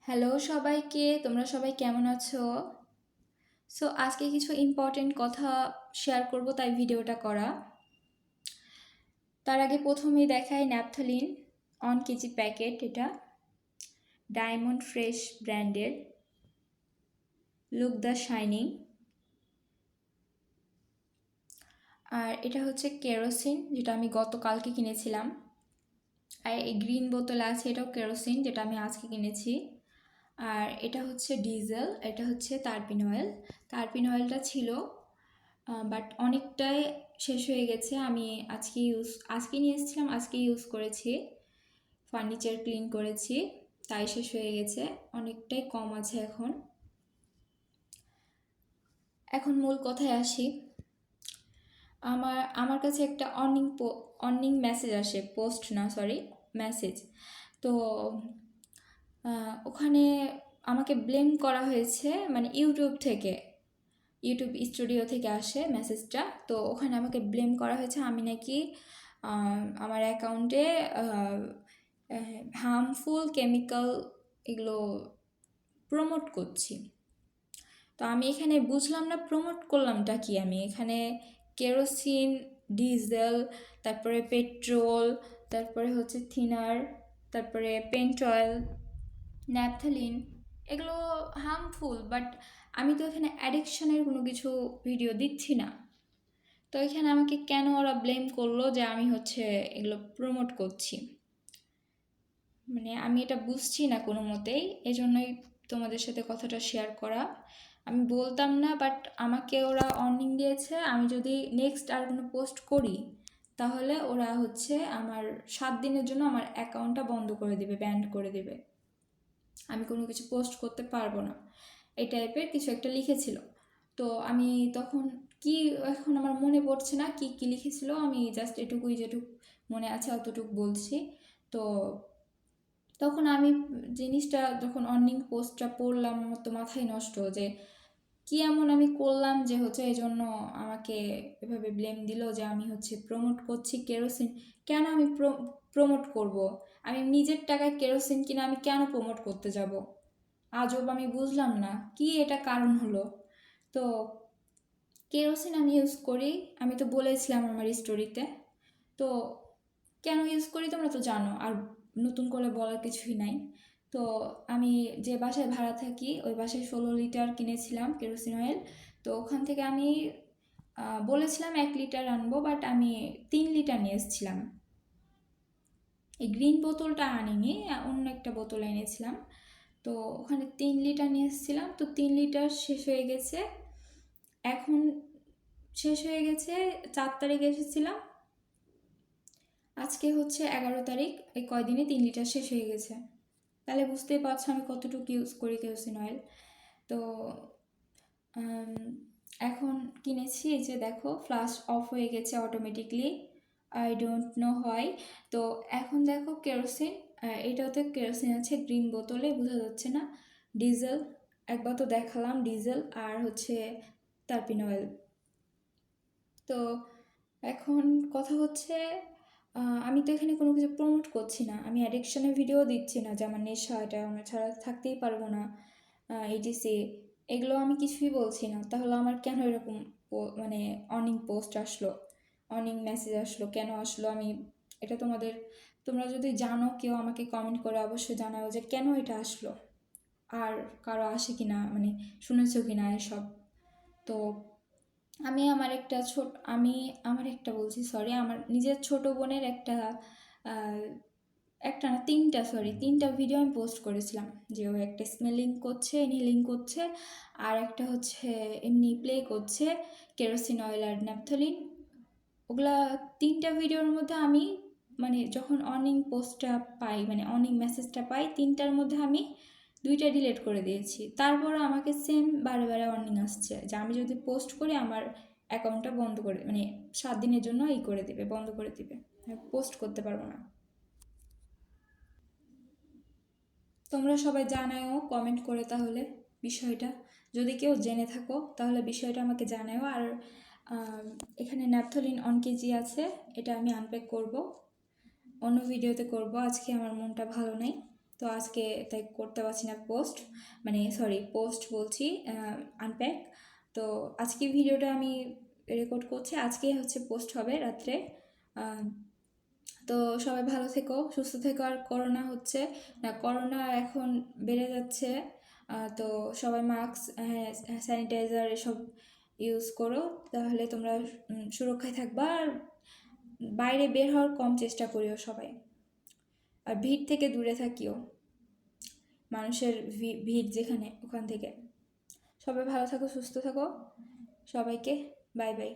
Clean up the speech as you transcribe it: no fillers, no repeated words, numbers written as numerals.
Hello সবাইকে, তোমরা সবাই কেমন আছো? সো আজকে কিছু ইম্পর্টেন্ট কথা শেয়ার করব, তাই ভিডিওটা করা। তার আগে প্রথমেই দেখাই ন্যাপথলিন 1 কেজি প্যাকেট, এটা ডায়মন্ড ফ্রেশ ব্র্যান্ডের, লুক দ্য শাইনিং। আর এটা হচ্ছে কেরোসিন, যেটা আমি গতকালকে কিনেছিলাম। আর এই গ্রিন বোতলে আছে, এটাও কেরোসিন, যেটা আমি আজকে কিনেছি। আর এটা হচ্ছে ডিজেল, এটা হচ্ছে তারপিন অয়েল। তারপিন অয়েলটা ছিল বাট অনেকটাই শেষ হয়ে গেছে। আমি আজকে নিয়ে এসেছিলাম, আজকে ইউজ করেছি, ফার্নিচার ক্লিন করেছি, তাই শেষ হয়ে গেছে, অনেকটাই কম আছে এখন। এখন মূল কথায় আসি। আমার আমার কাছে একটা অর্নিং মেসেজ আসে, পোস্ট না সরি, মেসেজ। তো ওখানে আমাকে ব্লেম করা হয়েছে, মানে ইউটিউব স্টুডিও থেকে আসে মেসেজটা। তো ওখানে আমাকে ব্লেম করা হয়েছে, আমি নাকি আমার অ্যাকাউন্টে হার্মফুল কেমিক্যাল এগুলো প্রমোট করছি। তো আমি এখানে বুঝলাম না প্রমোট করলামটা কি। আমি এখানে কেরোসিন, ডিজেল, তারপরে পেট্রোল, তারপরে হচ্ছে থিনার, তারপরে পেন্ট অয়েল, ন্যাপথলিন, এগুলো হার্মফুল, বাট আমি তো এখানে অ্যাডিকশনের কোনো কিছু ভিডিও দিচ্ছি না। তো এখানে আমাকে কেন ওরা ব্লেম করলো যে আমি হচ্ছে এগুলো প্রমোট করছি, মানে আমি এটা বুঝছি না কোনো মতেই। এজন্যই তোমাদের সাথে কথাটা শেয়ার করা। আমি বলতাম না, বাট আমাকে ওরা অর্নিং দিয়েছে, আমি যদি নেক্সট আর কোনো পোস্ট করি তাহলে ওরা হচ্ছে আমার 7 দিনের জন্য আমার অ্যাকাউন্টটা বন্ধ করে দিবে, ব্যান করে দিবে, আমি কোনো কিছু পোস্ট করতে পারবো না, এই টাইপের কিছু একটা লিখেছিল। তো আমি তখন কি, এখন আমার মনে পড়ছে না কি কি লিখেছিল, আমি জাস্ট এটুকুই যেটুকু মনে আছে অতটুকু বলছি। তো তখন আমি জিনিসটা যখন অর্নিং পোস্টটা পড়লাম, আমার তো মাথায় নষ্ট যে কি এমন আমি করলাম যে হচ্ছে এই জন্য আমাকে এভাবে ব্লেম দিল যে আমি হচ্ছে প্রমোট করছি কেরোসিন। কেন আমি প্রমোট করব? আমি নিজের টাকায় কেরোসিন কিনে আমি কেন প্রমোট করতে যাব? আজব, আমি বুঝলাম না কি এটা কারণ হলো। তো কেরোসিন আমি ইউজ করি, আমি তো বলেছিলাম আমার স্টোরিতে। তো কেন ইউজ করি তোমরা তো জানো, আর নতুন করে বলার কিছুই নাই। তো আমি যে বাসায় ভাড়া থাকি ওই বাসায় 16 লিটার কিনেছিলাম কেরোসিন অয়েল। তো ওখান থেকে আমি বলেছিলাম 1 লিটার আনবো, বাট আমি 3 লিটার নিয়ে এসেছিলাম। এই গ্রিন বোতলটা আনিনি, অন্য একটা বোতল এনেছিলাম। তো ওখানে 3 লিটার নিয়ে এসেছিলাম, তো 3 লিটার শেষ হয়ে গেছে। এখন শেষ হয়ে গেছে, 4 তারিখ এসেছিলাম, আজকে হচ্ছে 11 তারিখ, এই কয়দিনে 3 লিটার শেষ হয়ে গেছে। তাহলে বুঝতেই পারছো আমি কতটুকু ইউজ করি কেরোসিন অয়েল। তো এখন কিনেছি, এই যে দেখো ফ্লাশ অফ হয়ে গেছে automatically, I don't know why. তো এখন দেখো কেরোসিন, এটাতে কেরোসিন আছে, গ্রিন বোতলে বোঝা যাচ্ছে না। ডিজেল একবার তো দেখালাম, ডিজেল আর হচ্ছে তারপিন অয়েল। তো এখন কথা হচ্ছে আমি তো এখানে কোনো কিছু প্রমোট করছি না, আমি অ্যাডিকশনের ভিডিও দিচ্ছি না যে আমার নেশা, এটা আমার ছাড়া থাকতেই পারবো না, এইটিসি, এগুলো আমি কিছুই বলছি না। তাহলে আমার কেন এরকম মানে অর্নিং পোস্ট আসলো, অর্নিং মেসেজ আসলো, কেন আসলো? আমি এটা তোমরা যদি জানো কেউ আমাকে কমেন্ট করে অবশ্যই জানাও যে কেন এটা আসলো, আর কারো আসে কিনা, মানে শুনেছো কিনা এসব। তো আমার একটা বলছি সরি, আমার নিজের ছোট বোনের একটা না, তিনটা ভিডিও আমি পোস্ট করেছিলাম, যে ও একটা স্মেলিং করছে, ইনহেলিং করছে, আর একটা হচ্ছে এমনি প্লে করছে কেরোসিন অয়েল আর ন্যাপথলিন। ওগুলা 3টা ভিডিওর মধ্যে আমি, মানে যখন অর্নিং পোস্টটা পাই, মানে অর্নিং মেসেজটা পাই, 3টার মধ্যে আমি 2টা ডিলিট করে দিয়েছি। তারপরও আমাকে সেম বারে বারে অর্নিং আসছে যে আমি যদি পোস্ট করি আমার অ্যাকাউন্টটা বন্ধ করে, মানে 7 দিনের জন্য করে দেবে, বন্ধ করে দেবে, পোস্ট করতে পারবো না। তোমরা সবাই জানাও কমেন্ট করে তাহলে বিষয়টা, যদি কেউ জেনে থাকো তাহলে বিষয়টা আমাকে জানাও। আর এখানে ন্যাপথলিন 1 কেজি আছে, এটা আমি আনপ্যাক করব, অন্য ভিডিওতে করব, আজকে আমার মনটা ভালো নেই। তো আজকে তাই করতে পারছি না পোস্ট, মানে সরি পোস্ট বলছি, আনপ্যাক। তো আজকে ভিডিওটা আমি রেকর্ড করছি, আজকেই হচ্ছে পোস্ট হবে রাত্রে। আহ, তো সবাই ভালো থেকো, সুস্থ থেকো। আর করোনা হচ্ছে না, করোনা এখন বেড়ে যাচ্ছে। তো সবাই মাস্ক, হ্যাঁ, স্যানিটাইজার এসব ইউজ করো, তাহলে তোমরা সুরক্ষায় থাকবা। আর বাইরে বের হওয়ার কম চেষ্টা করিও সবাই, আর ভিড় থেকে দূরে থাকিও, মানুষের ভিড় যেখানে ওখান থেকে। সবাই ভালো থাকো, সুস্থ থাকো, সবাইকে বাই বাই।